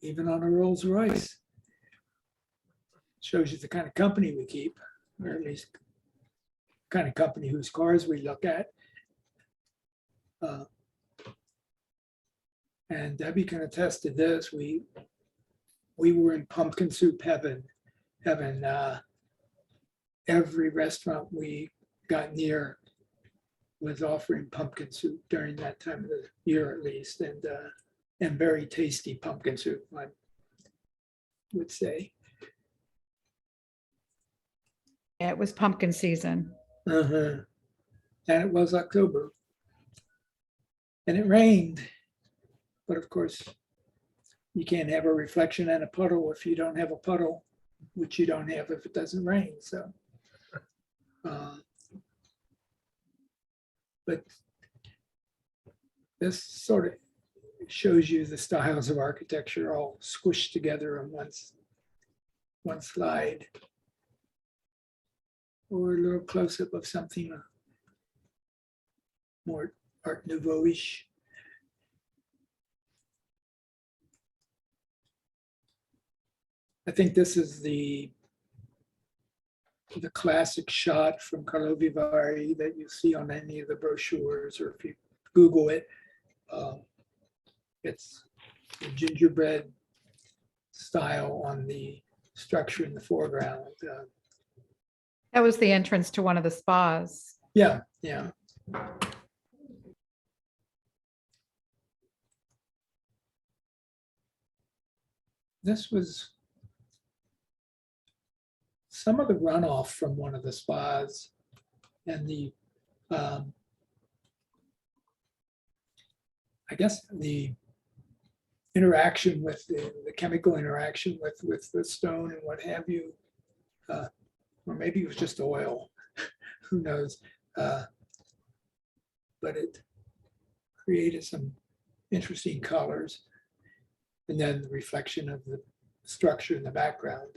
Even on a Rolls Royce. Shows you the kind of company we keep, or at least kind of company whose cars we look at. And Debbie can attest to this. We were in pumpkin soup heaven. Every restaurant we got near was offering pumpkin soup during that time of the year, at least, and very tasty pumpkin soup, I would say. Yeah, it was pumpkin season. And it was October. And it rained, but of course, you can't have a reflection and a puddle if you don't have a puddle, which you don't have if it doesn't rain, so. But this sort of shows you the styles of architecture all squished together on one slide. Or a little close-up of something more Art Nouveau-ish. I think this is the classic shot from Carlo Vivari that you see on any of the brochures, or if you Google it, it's the gingerbread style on the structure in the foreground. That was the entrance to one of the spas. Yeah, yeah. This was some of the runoff from one of the spas, and the I guess the interaction with the chemical interaction with the stone and what have you, or maybe it was just oil, who knows? But it created some interesting colors, and then the reflection of the structure in the background.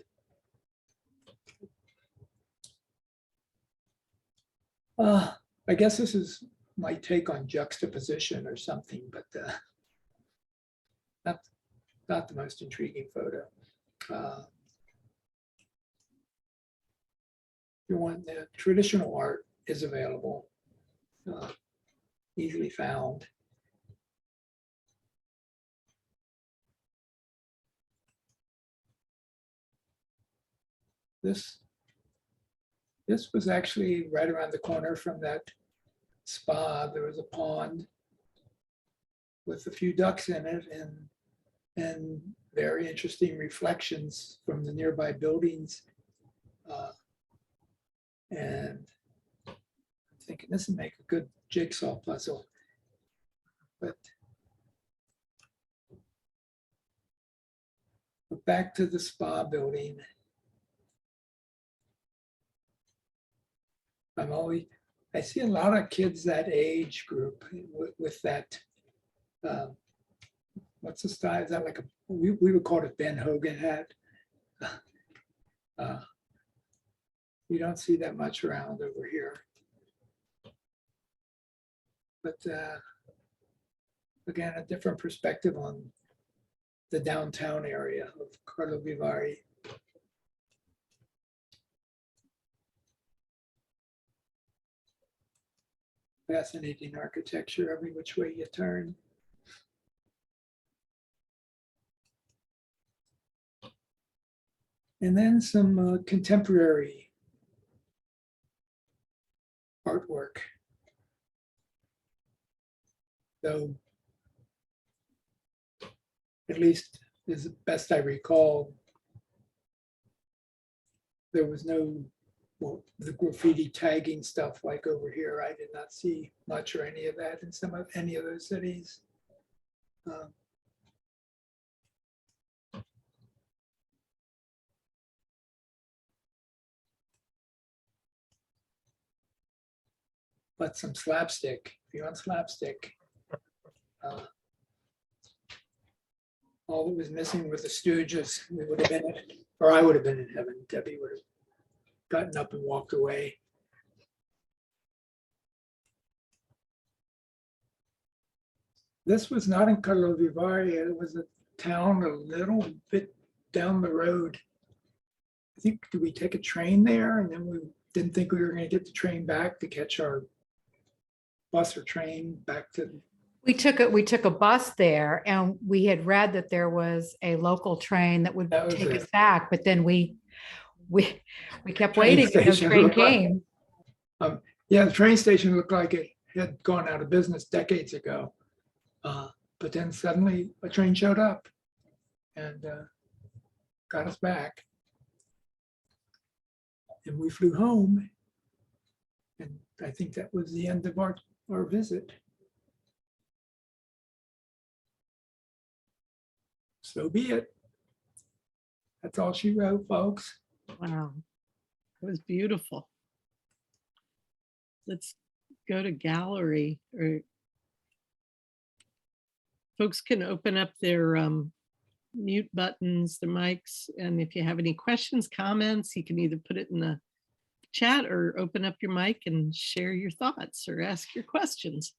I guess this is my take on juxtaposition or something, but not the most intriguing photo. You want the traditional art is available, easily found. This was actually right around the corner from that spa. There was a pond with a few ducks in it, and very interesting reflections from the nearby buildings. And I'm thinking this would make a good jigsaw puzzle. But back to the spa building. I see a lot of kids that age group with that, what's the style? Is that like we would call it a Ben Hogan hat. You don't see that much around over here. But again, a different perspective on the downtown area of Carlo Vivari. Fascinating architecture every which way you turn. And then some contemporary artwork. Though, at least as best I recall, there was no, well, the graffiti tagging stuff like over here. I did not see much or any of that in any of those cities. But some slapstick, if you want slapstick. All that was missing were the Stooges. We would have been, or I would have been in heaven. Debbie would have gotten up and walked away. This was not in Carlo Vivari. It was a town a little bit down the road. I think, did we take a train there? And then we didn't think we were going to get the train back to catch our bus or train back to. We took a bus there, and we had read that there was a local train that would take us back, but then we kept waiting and no train came. Yeah, the train station looked like it had gone out of business decades ago. But then suddenly a train showed up and got us back. And we flew home. And I think that was the end of our visit. So be it. That's all she wrote, folks. Wow. It was beautiful. Let's go to gallery, or folks can open up their mute buttons, their mics. And if you have any questions, comments, you can either put it in the chat or open up your mic and share your thoughts or ask your questions.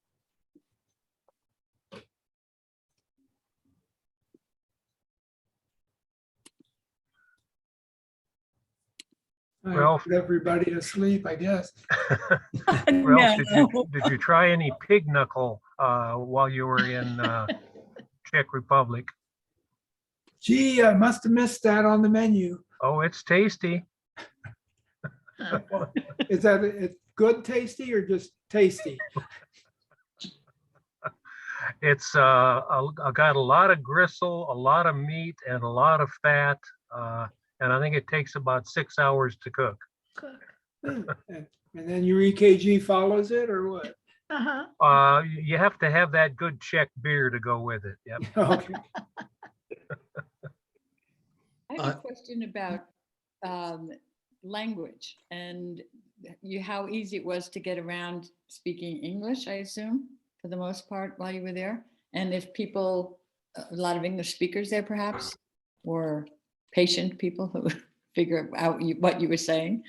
I Ralph. put everybody to sleep, I guess. Ralph, No. did you try any pig knuckle while you were in Czech Republic? Gee, I must have missed that on the menu. Oh, it's tasty. Is that it good tasty or just tasty? It's got a lot of gristle, a lot of meat, and a lot of fat. And I think it takes about 6 hours to cook. And then your EKG follows it, or what? You have to have that good Czech beer to go with it. Yep. Okay. I have a question about language and how easy it was to get around speaking English, I assume, for the most part while you were there. And if people, a lot of English speakers there perhaps, or patient people who figure out what you were saying.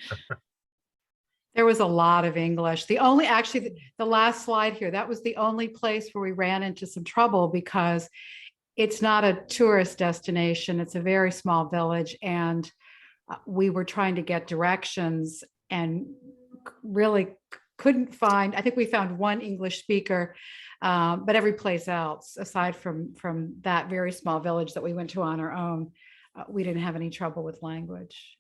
There was a lot of English. Actually, the last slide here, that was the only place where we ran into some trouble because it's not a tourist destination. It's a very small village. And we were trying to get directions and really couldn't find, I think we found one English speaker, but every place else, aside from that very small village that we went to on our own, we didn't have any trouble with language.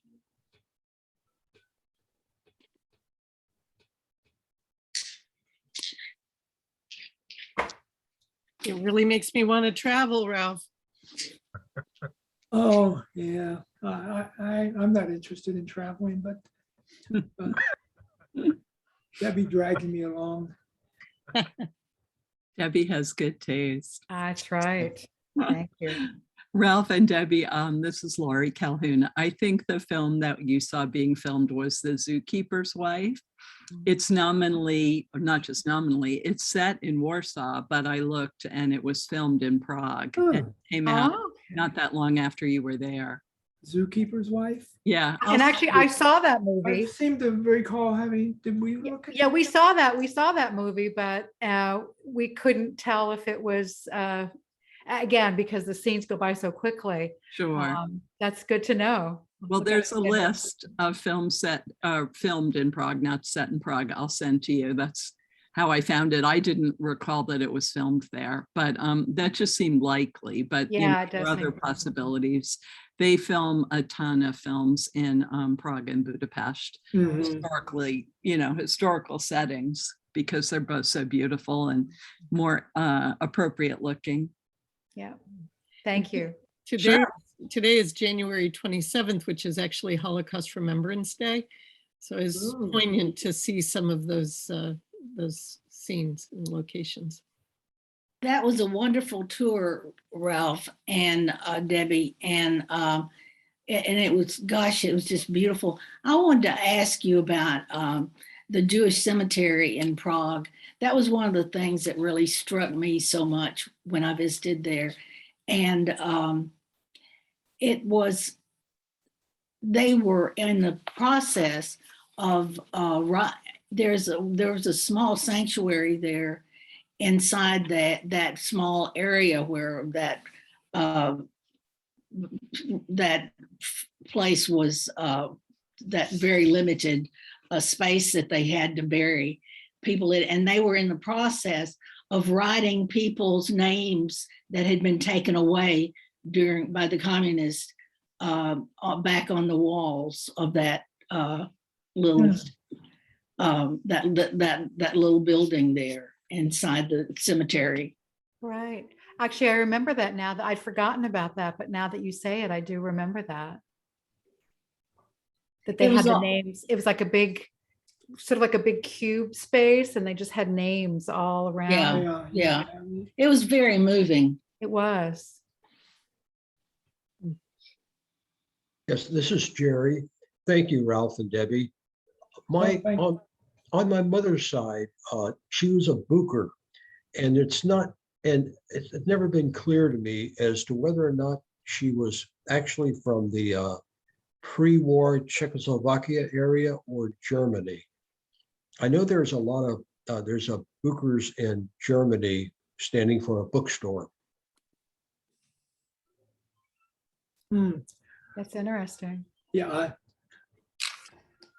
It really makes me want to travel, Ralph. Oh, yeah. I'm not interested in traveling, but Debbie dragging me along. Debbie has good taste. That's right. Thank you. Ralph and Debbie, this is Laurie Calhoun. I think the film that you saw being filmed was The Zookeeper's Wife. It's nominally, or not just nominally, it's set in Warsaw, but I looked and it was filmed in Prague. It came out not that long after you were there. Zookeeper's Wife? Yeah. And actually, I saw that I movie. seem to recall did we look at? Yeah, we saw that movie, but we couldn't tell if it was, again, because the scenes go by so quickly. Sure. That's good to know. Well, there's a list of films filmed in Prague, not set in Prague. I'll send to you. That's how I found it. I didn't recall that it was filmed there, but that just seemed likely. But Yeah, it there does are other make sense. possibilities. They film a ton of films in Prague and Budapest, historically, historical settings, because they're both so beautiful and more appropriate looking. Yeah. Thank you. Today is January 27th, which is actually Holocaust Remembrance Day. So it's poignant to see some of those scenes and locations. That was a wonderful tour, Ralph and Debbie, and it was, gosh, it was just beautiful. I wanted to ask you about the Jewish cemetery in Prague. That was one of the things that really struck me so much when I visited there, and they were in the process of there was a small sanctuary there inside that small area where that place was, that very limited space that they had to bury people in, and they were in the process of writing people's names that had been taken away by the communists back on the walls of that little that little building there inside the cemetery. Right. Actually, I remember that now. That I'd forgotten about that, but now that you say it, I do remember that. That they had the names. It was like a big, sort of like a big cube space, and they just had names all around. Yeah. It was very moving. It was. Yes, this is Jerry. Thank you, Ralph and Debbie. My, thank you. on my mother's side, she was a Booker, and it's never been clear to me as to whether or not she was actually from the pre-war Czechoslovakia area or Germany. I know there's a lot of, there's a Booker's in Germany standing for a bookstore. That's interesting. Yeah,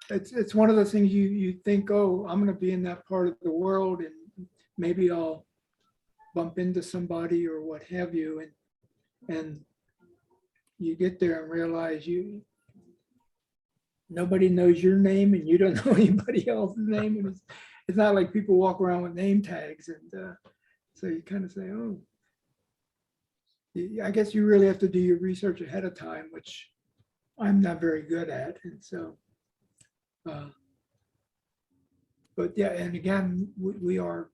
it's one of those things you think, oh, I'm going to be in that part of the world, and maybe I'll bump into somebody or what have you, and you get there and realize nobody knows your name, and you don't know anybody else's name, and it's not like people walk around with name tags, and so you kind of say, oh, I guess you really have to do your research ahead of time, which I'm not very good at. And so, but yeah, and again, we are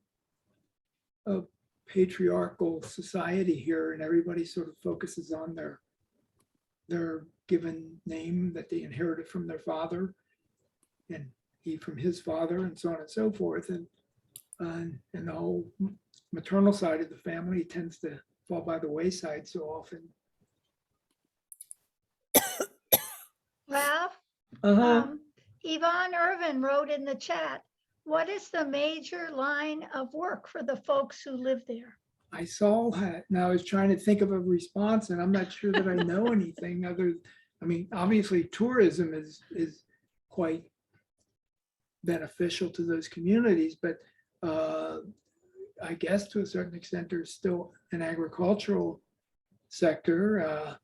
a patriarchal society here, and everybody sort of focuses on their given name that they inherited from their father, and he from his father, and so on and so forth. And the whole maternal side of the family tends to fall by the wayside so often. Ralph, Yvonne Irvin wrote in the chat, what is the major line of work for the folks who live there? I saw that. Now I was trying to think of a response, and I'm not sure that I know anything other. I mean, obviously tourism is quite beneficial to those communities, but I guess to a certain extent, there's still an agricultural sector.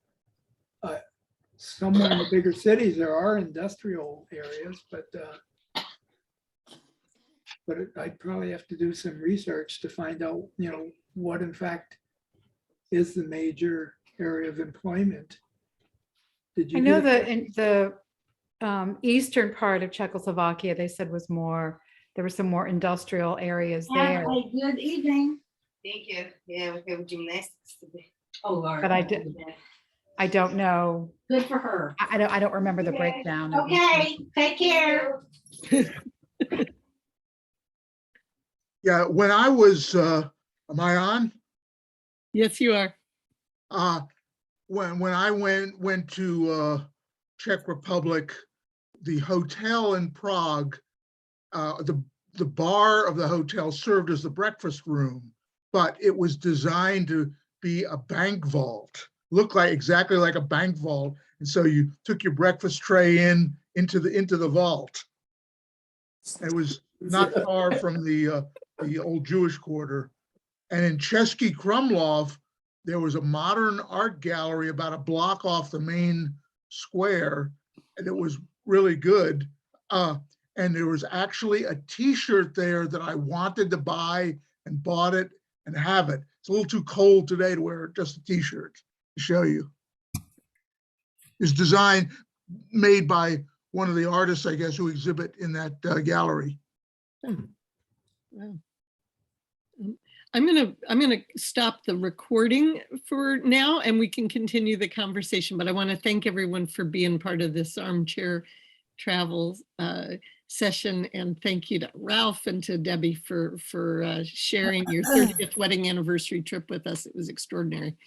Somewhere in the bigger cities, there are industrial areas, but I'd probably have to do some research to find out, what in fact is the major area of employment. Did you? I know that in the eastern part of Czechoslovakia, they said there were some more industrial areas there. Have a good evening. Thank you. Yeah, we have gymnastics today. Oh, But I don't know. Good for her. I don't remember the breakdown. Okay, take care. Yeah, when I was, am I on? Yes, you are. When I went to Czech Republic, the hotel in Prague, the bar of the hotel served as the breakfast room, but it was designed to be a bank vault, looked like exactly like a bank vault. And so you took your breakfast tray into the vault. It was not far from the old Jewish quarter. And in Český Krumlov, there was a modern art gallery about a block off the main square, and it was really good. And there was actually a t-shirt there that I wanted to buy and bought it and have it. It's a little too cold today to wear just a t-shirt to show you. It's designed, made by one of the artists, I guess, who exhibit in that gallery. Wow. I'm gonna stop the recording for now, and we can continue the conversation. But I want to thank everyone for being part of this armchair travel session, and thank you to Ralph and to Debbie for sharing your 30th wedding anniversary trip with us. It was extraordinary.